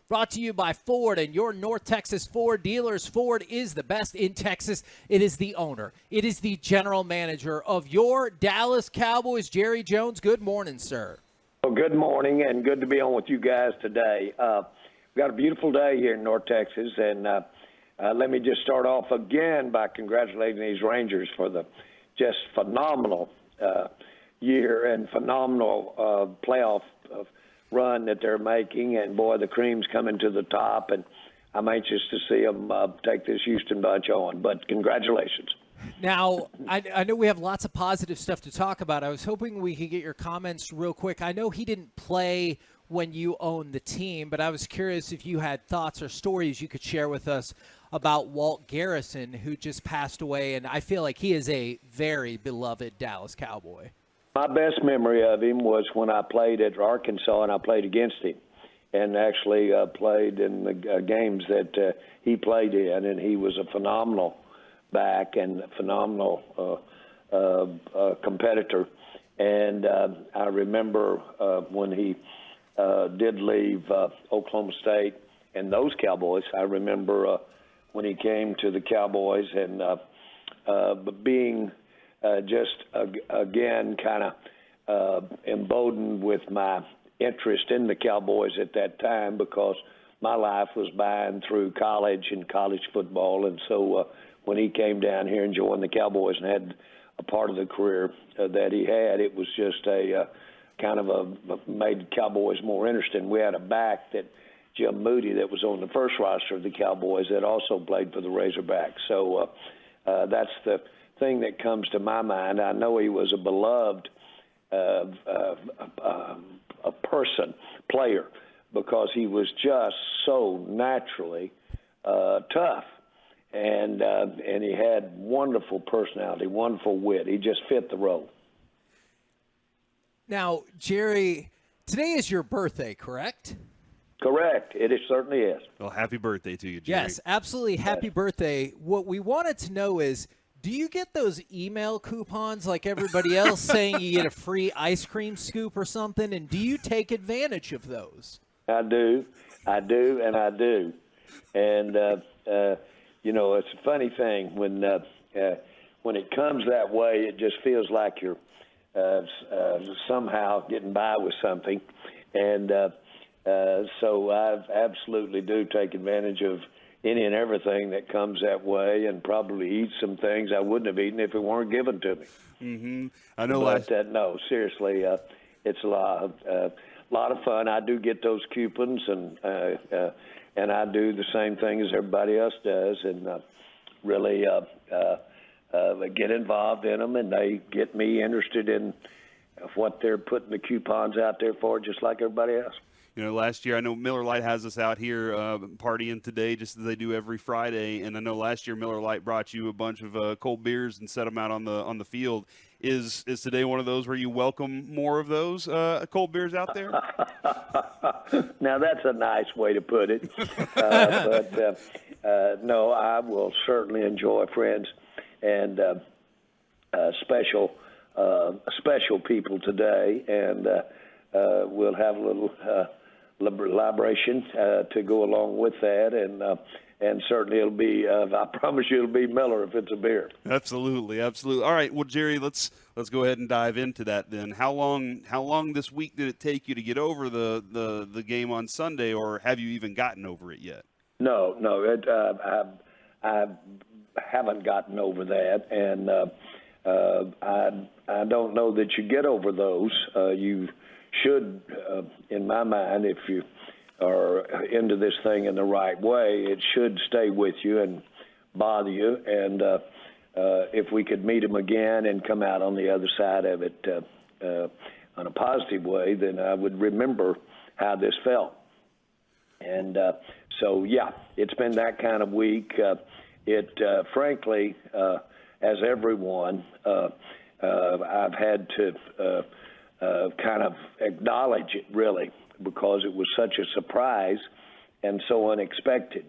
brought to you by Ford and your North Texas Ford dealers. Ford is the best in Texas. It is the owner. It is the general manager of your Dallas Cowboys. Jerry Jones, good morning, sir. Well, good morning, and good to be on with you guys today. We've got a beautiful day here in North Texas, and let me just start off again by congratulating these Rangers for the just phenomenal year and phenomenal playoff run that they're making. And, boy, the cream's coming to the top, and I'm anxious to see them take this Houston bunch on. But congratulations. Now, I know we have lots of positive stuff to talk about. I was hoping we could get your comments real quick. I know he didn't play when you owned the team, but I was curious if you had thoughts or stories you could share with us about Walt Garrison, who just passed away, and I feel like he is a very beloved Dallas Cowboy. My best memory of him was when I played at Arkansas, and I played against him, and actually played in the games that he played in, and he was a phenomenal back and phenomenal competitor. And I remember when he did leave Oklahoma State and those Cowboys. I remember when he came to the Cowboys and being just again kind of emboldened with my interest in the Cowboys at that time, because my life was by and through college and college football. And so when he came down here and joined the Cowboys and had a part of the career that he had, it was just a kind of made Cowboys more interesting. We had a back, that Jim Moody, that was on the first roster of the Cowboys, that also played for the Razorbacks. So that's the thing that comes to my mind. I know he was a beloved player, because he was just so naturally tough. And he had wonderful personality, wonderful wit. He just fit the role. Now, Jerry, today is your birthday, correct? Correct. It certainly is. Well, happy birthday to you, Jerry. Yes, absolutely. Happy birthday. What we wanted to know is, do you get those email coupons like everybody else saying you get a free ice cream scoop or something? And do you take advantage of those? I do. And you know, it's a funny thing when it comes that way. It just feels like you're somehow getting by with something, and so I absolutely do take advantage of any and everything that comes that way, and probably eat some things I wouldn't have eaten if it weren't given to me. Mm-hmm. I know. But no, seriously, it's a lot of fun. I do get those coupons, and I do the same thing as everybody else does, and really get involved in them, and they get me interested in what they're putting the coupons out there for, just like everybody else. You know, last year, I know Miller Lite has us out here partying today, just as they do every Friday. And I know last year Miller Lite brought you a bunch of cold beers and set them out on the field. Is today one of those where you welcome more of those cold beers out there? Now, that's a nice way to put it. But no, I will certainly enjoy friends and special people today, and we'll have a little liberation to go along with that, and certainly it'll be. I promise you, it'll be Miller if it's a beer. Absolutely. All right. Well, Jerry, let's go ahead and dive into that then. How long this week did it take you to get over the game on Sunday, or have you even gotten over it yet? No. I haven't gotten over that, and I don't know that you get over those. You should, in my mind, if you are into this thing in the right way, it should stay with you and bother you. And if we could meet them again and come out on the other side of it on a positive way, then I would remember how this felt. And so, yeah, it's been that kind of week. Frankly, as everyone, I've had to kind of acknowledge it, really, because it was such a surprise and so unexpected.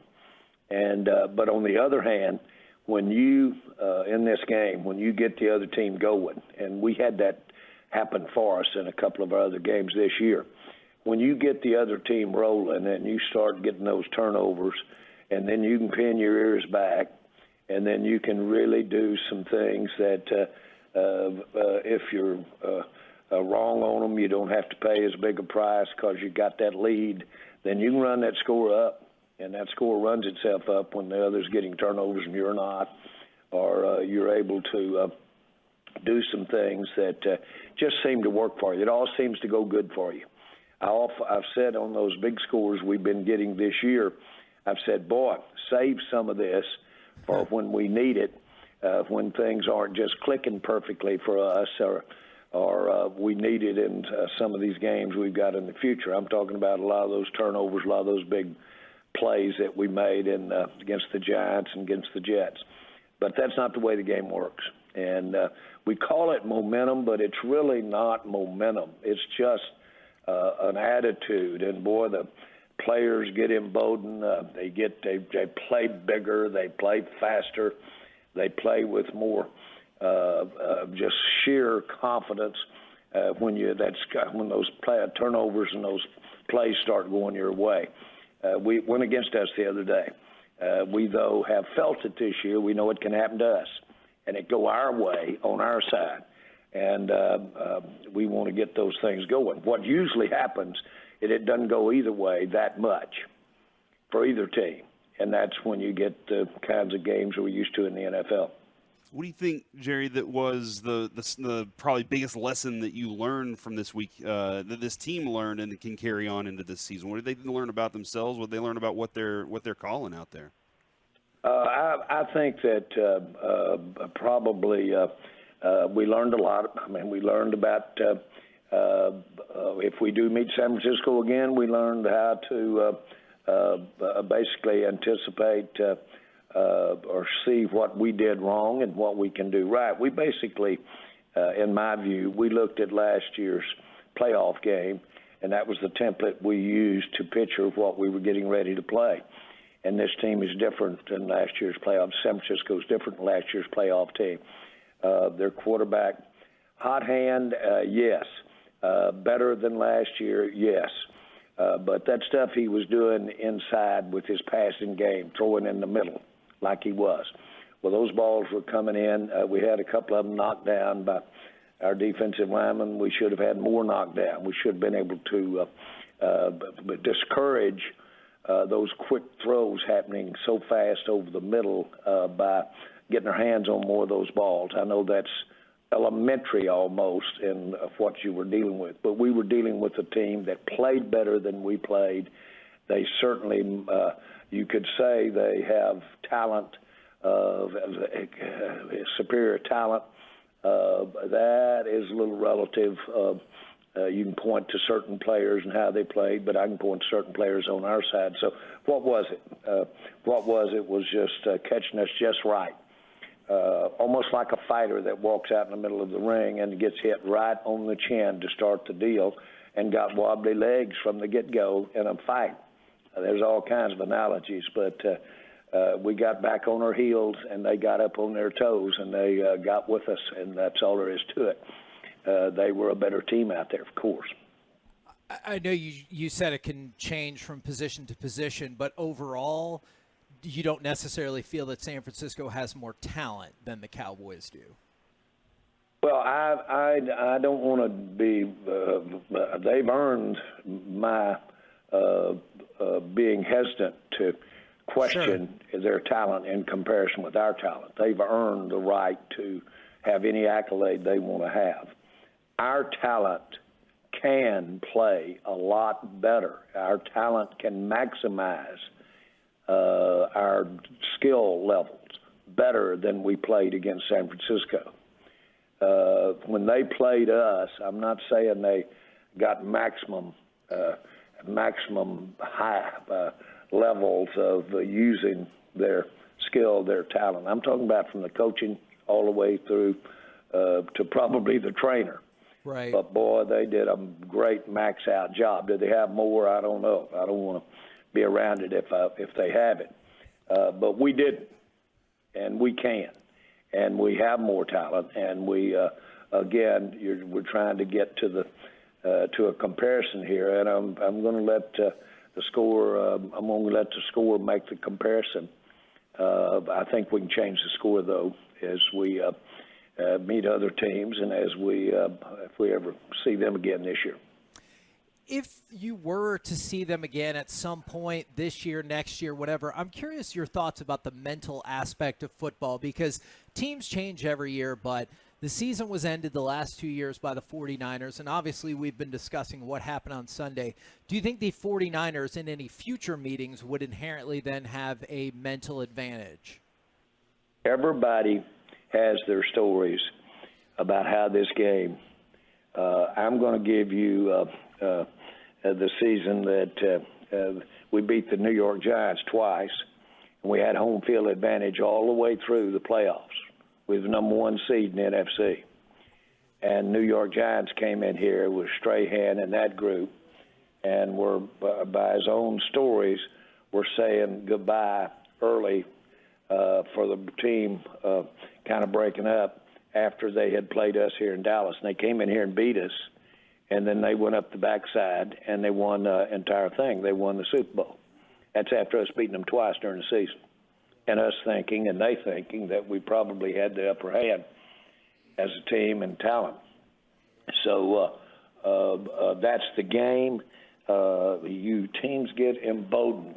And but on the other hand, when you in this game, when you get the other team going, and we had that happen for us in a couple of our other games this year, when you get the other team rolling and you start getting those turnovers, and then you can pin your ears back, and then you can really do some things that if you're wrong on them, you don't have to pay as big a price because you got that lead. Then you can run that score up, and that score runs itself up when the other's getting turnovers and you're not, or you're able to do some things that just seem to work for you. It all seems to go good for you. I've said on those big scores we've been getting this year, I've said, boy, save some of this for when we need it, when things aren't just clicking perfectly for us, or we need it in some of these games we've got in the future. I'm talking about a lot of those turnovers, a lot of those big plays that we made against the Giants and against the Jets. But that's not the way the game works. And we call it momentum, but it's really not momentum. It's just an attitude. And, boy, the players get emboldened. They play bigger. They play faster. They play with more just sheer confidence when those turnovers and those plays start going your way. We went against us the other day. We, though, have felt it this year. We know it can happen to us, and it go our way on our side. And we want to get those things going. What usually happens is it doesn't go either way that much for either team, and that's when you get the kinds of games we're used to in the NFL. What do you think, Jerry, that was the probably biggest lesson that you learned from this week, that this team learned and can carry on into this season? What did they learn about themselves? What did they learn about what they're calling out there? I think that probably we learned a lot. I mean, we learned about if we do meet San Francisco again, we learned how to basically anticipate or see what we did wrong and what we can do right. We basically, in my view, we looked at last year's playoff game, and that was the template we used to picture what we were getting ready to play. And this team is different than last year's playoff. San Francisco is different than last year's playoff team. Their quarterback, hot hand, yes. Better than last year, yes. But that stuff he was doing inside with his passing game, throwing in the middle like he was. Well, those balls were coming in. We had a couple of them knocked down by our defensive linemen. We should have had more knocked down. We should have been able to discourage those quick throws happening so fast over the middle by getting our hands on more of those balls. I know that's elementary almost in what you were dealing with, but we were dealing with a team that played better than we played. They certainly, you could say they have talent, superior talent. That is a little relative. You can point to certain players and how they played, but I can point to certain players on our side. So what was it? It was just catching us just right. Almost like a fighter that walks out in the middle of the ring and gets hit right on the chin to start the deal and got wobbly legs from the get-go in a fight. There's all kinds of analogies, but we got back on our heels and they got up on their toes and they got with us, and that's all there is to it. They were a better team out there, of course. I know you said it can change from position to position, but overall, you don't necessarily feel that San Francisco has more talent than the Cowboys do. Well, I don't want to be they've earned my being hesitant to question their talent in comparison with our talent. They've earned the right to have any accolade they want to have. Our talent can play a lot better. Our talent can maximize our skill levels better than we played against San Francisco. When they played us, I'm not saying they got maximum high levels of using their skill, their talent. I'm talking about from the coaching all the way through to probably the trainer. Right. But, boy, they did a great max-out job. Did they have more? I don't know. I don't want to be around it if they have it. But we didn't, and we can. And we have more talent. And we, again, we're trying to get to to a comparison here, and I'm going to let the score make the comparison. I think we can change the score though as we meet other teams and as if we ever see them again this year. If you were to see them again at some point this year, next year, whatever, I'm curious your thoughts about the mental aspect of football, because teams change every year, but the season was ended the last 2 years by the 49ers, and obviously we've been discussing what happened on Sunday. Do you think the 49ers in any future meetings would inherently then have a mental advantage? Everybody has their stories about how this game. I'm going to give you the season that we beat the New York Giants twice, and we had home field advantage all the way through the playoffs. We were the number one seed in the NFC. And New York Giants came in here with Strahan and that group, and were, by his own stories, were saying goodbye early for the team kind of breaking up after they had played us here in Dallas. And they came in here and beat us, and then they went up the backside, and they won the entire thing. They won the Super Bowl. That's after us beating them twice during the season, and us thinking and they thinking that we probably had the upper hand as a team and talent. So that's the game. You teams get emboldened,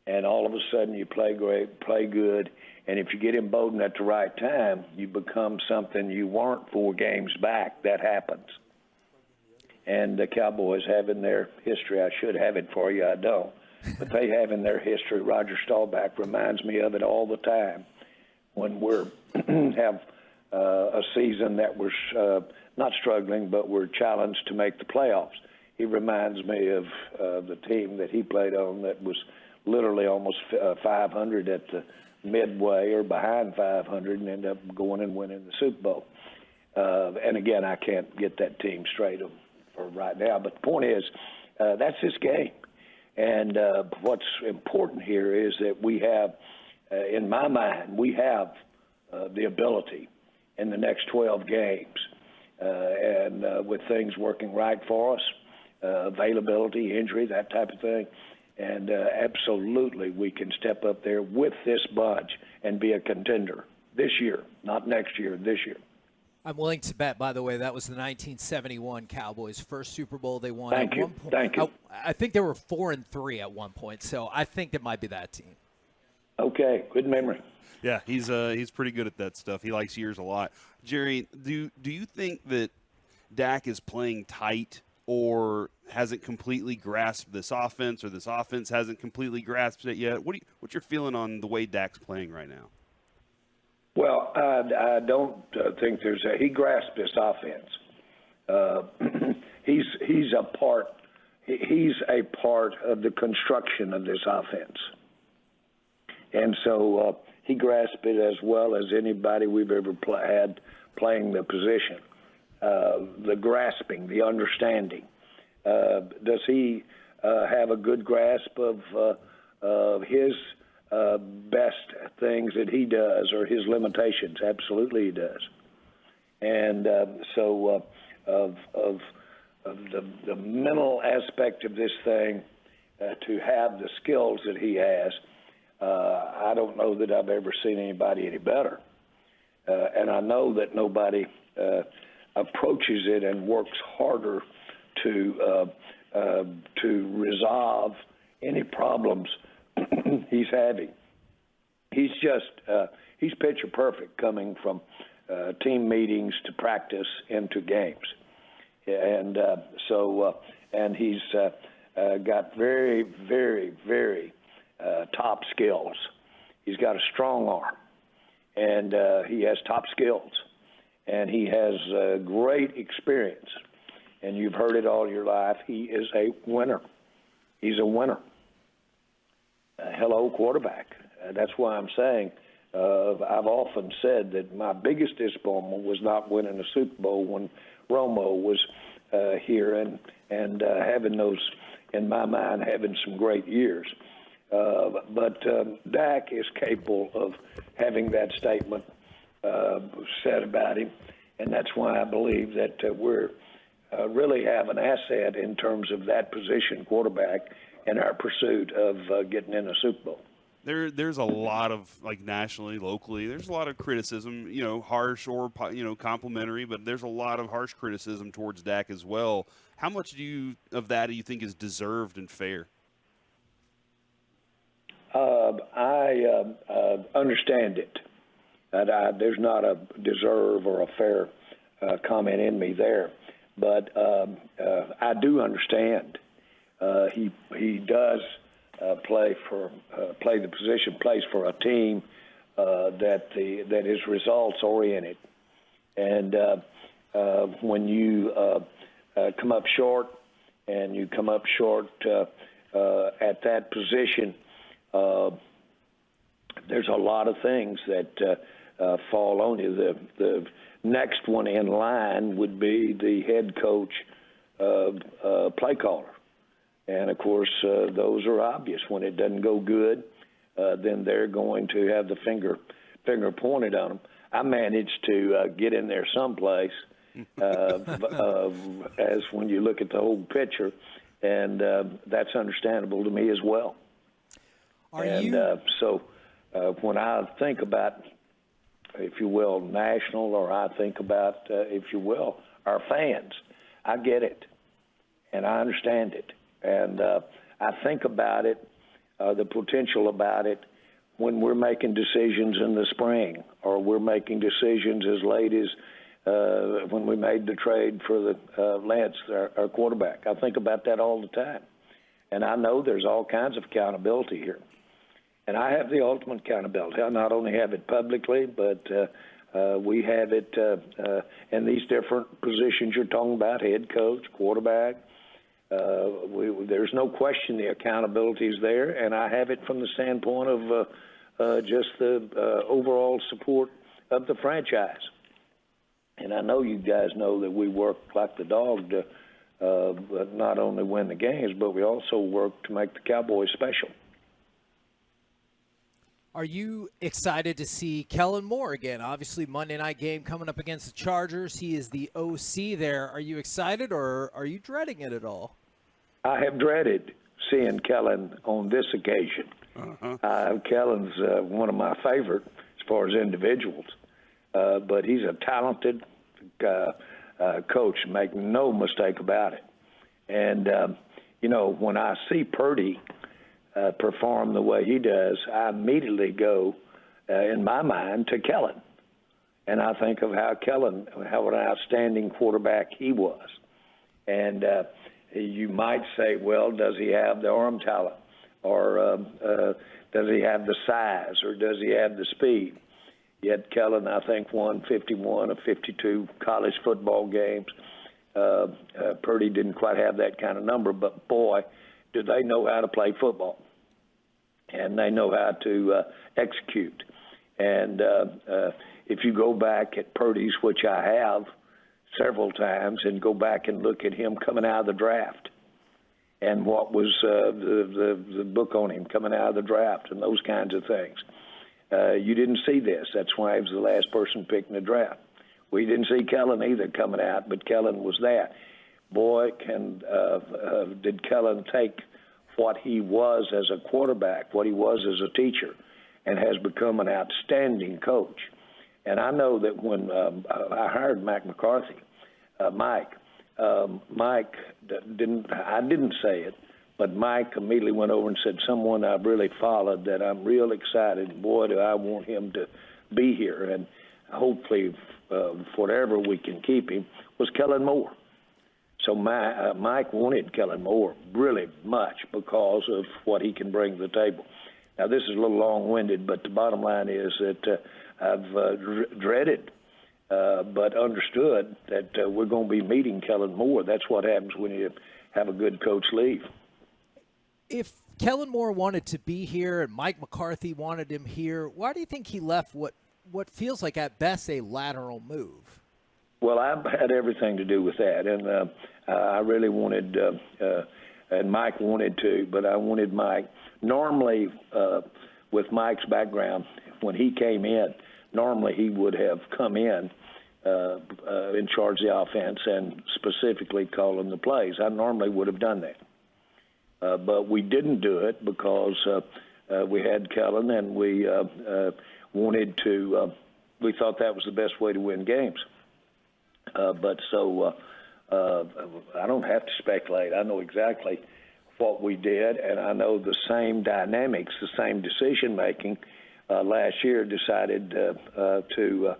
and all of a sudden you play great, play good, and if you get emboldened at the right time, you become something you weren't 4 games back. That happens. And the Cowboys have in their history, I should have it for you, I don't, but they have in their history, Roger Staubach reminds me of it all the time when we're have a season that we're not struggling, but we're challenged to make the playoffs. He reminds me of the team that he played on that was literally almost 500 at the midway or behind 500 and ended up going and winning the Super Bowl. And again, I can't get that team straight for right now, but the point is, that's this game. And what's important here is that we have, in my mind, we have the ability in the next 12 games, and with things working right for us, availability, injury, that type of thing, and absolutely we can step up there with this bunch and be a contender this year, not next year, this year. I'm willing to bet, by the way, that was the 1971 Cowboys' first Super Bowl they won. Thank at you. one point. Thank you. I think they were 4-3 at one point, so I think it might be that team. Okay, good memory. Yeah, he's pretty good at that stuff. He likes years a lot. Jerry, do you think that Dak is playing tight or hasn't completely grasped this offense, or this offense hasn't completely grasped it yet? What's your feeling on the way Dak's playing right now? Well, I don't think he grasped this offense. He's a part of the construction of this offense. And so he grasped it as well as anybody we've ever had playing the position. The grasping, the understanding. Does he have a good grasp of his best things that he does or his limitations? Absolutely he does. And so of the mental aspect of this thing, to have the skills that he has, I don't know that I've ever seen anybody any better. And I know that nobody approaches it and works harder to resolve any problems he's having. He's he's picture perfect coming from team meetings to practice into games. And and he's got very, very, very top skills. He's got a strong arm, and he has top skills, and he has great experience. And you've heard it all your life. He is a winner. He's a winner. Hello, quarterback. That's why I'm saying I've often said that my biggest disappointment was not winning the Super Bowl when Romo was here and having those, in my mind, having some great years. But Dak is capable of having that statement said about him, and that's why I believe that we're really have an asset in terms of that position, quarterback, in our pursuit of getting in a Super Bowl. There's a lot of, like, nationally, locally, there's a lot of criticism, harsh or, complimentary, but there's a lot of harsh criticism towards Dak as well. How much of that do you think is deserved and fair? I understand it. There's not a deserve or a fair comment in me there, but I do understand. He does play the position, plays for a team that is results oriented, and when you come up short, and you come up short at that position, there's a lot of things that fall on you. The next one in line would be the head coach play caller. And, of course, those are obvious. When it doesn't go good, then they're going to have the finger pointed on them. I managed to get in there someplace as when you look at the whole picture, and that's understandable to me as well. So when I think about, if you will, national, or I think about, if you will, our fans, I get it, and I understand it. And I think about it, the potential about it, when we're making decisions in the spring, or we're making decisions as late as when we made the trade for the Lance, our quarterback. I think about that all the time. And I know there's all kinds of accountability here. And I have the ultimate accountability. I not only have it publicly, but we have it in these different positions you're talking about, head coach, quarterback. There's no question the accountability is there, and I have it from the standpoint of just the overall support of the franchise. And I know you guys know that we work like the dog to not only win the games, but we also work to make the Cowboys special. Are you excited to see Kellen Moore again? Obviously, Monday night game coming up against the Chargers. He is the OC there. Are you excited, or are you dreading it at all? I have dreaded seeing Kellen on this occasion. Kellen's one of my favorite as far as individuals, but he's a talented coach, make no mistake about it. And, when I see Purdy perform the way he does, I immediately go, in my mind, to Kellen. And I think of how an outstanding quarterback he was. And you might say, well, does he have the arm talent? Or does he have the size? Or does he have the speed? Yet Kellen, I think, won 51 of 52 college football games. Purdy didn't quite have that kind of number, but, boy, do they know how to play football. And they know how to execute. And if you go back at Purdy's, which I have several times, and go back and look at him coming out of the draft and what was the book on him coming out of the draft and those kinds of things. You didn't see this. That's why he was the last person picked in the draft. We didn't see Kellen either coming out, but Kellen was that. Boy, did Kellen take what he was as a quarterback, what he was as a teacher, and has become an outstanding coach. And I know that when I hired Mike McCarthy, Mike didn't say it, but Mike immediately went over and said, someone I've really followed that I'm real excited, boy, do I want him to be here. And hopefully, whatever we can keep him, was Kellen Moore. So Mike wanted Kellen Moore really much because of what he can bring to the table. Now, this is a little long-winded, but the bottom line is that I've dreaded but understood that we're going to be meeting Kellen Moore. That's what happens when you have a good coach leave. If Kellen Moore wanted to be here and Mike McCarthy wanted him here, why do you think he left what feels like at best a lateral move? Well, I've had everything to do with that, and I really wanted, and Mike wanted to, but I wanted Mike. Normally, with Mike's background, when he came in, normally he would have come in in charge of the offense and specifically calling the plays. I normally would have done that. But we didn't do it because we had Kellen, and we wanted to we thought that was the best way to win games. I don't have to speculate. I know exactly what we did, and I know the same dynamics, the same decision-making last year decided to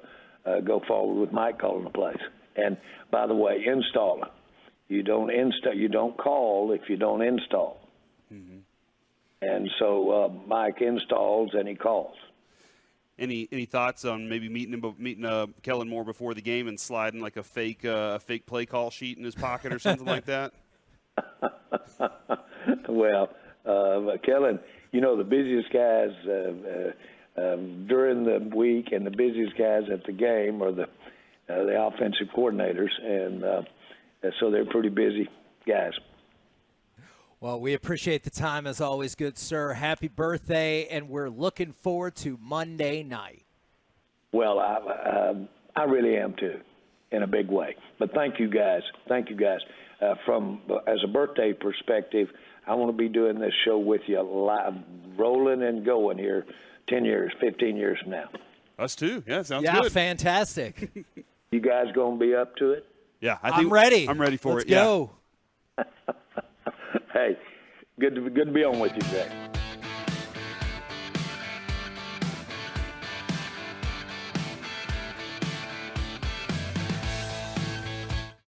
go forward with Mike calling the plays. And, by the way, installing. You don't call if you don't install. Mm-hmm. And so Mike installs and he calls. Any thoughts on maybe meeting Kellen Moore before the game and sliding like a fake play call sheet in his pocket or something like that? Well, Kellen, the busiest guys during the week and the busiest guys at the game are the offensive coordinators, and so they're pretty busy guys. Well, we appreciate the time as always, good sir. Happy birthday, and we're looking forward to Monday night. Well, I really am too, in a big way. But thank you guys. Thank you guys. As a birthday perspective, I want to be doing this show with you live, rolling and going here 10 years, 15 years from now. Us too. Yeah, sounds good. Yeah, fantastic. You guys going to be up to it? Yeah, I'm ready. I'm ready for Let's it. Go. Hey, good to be on with you today.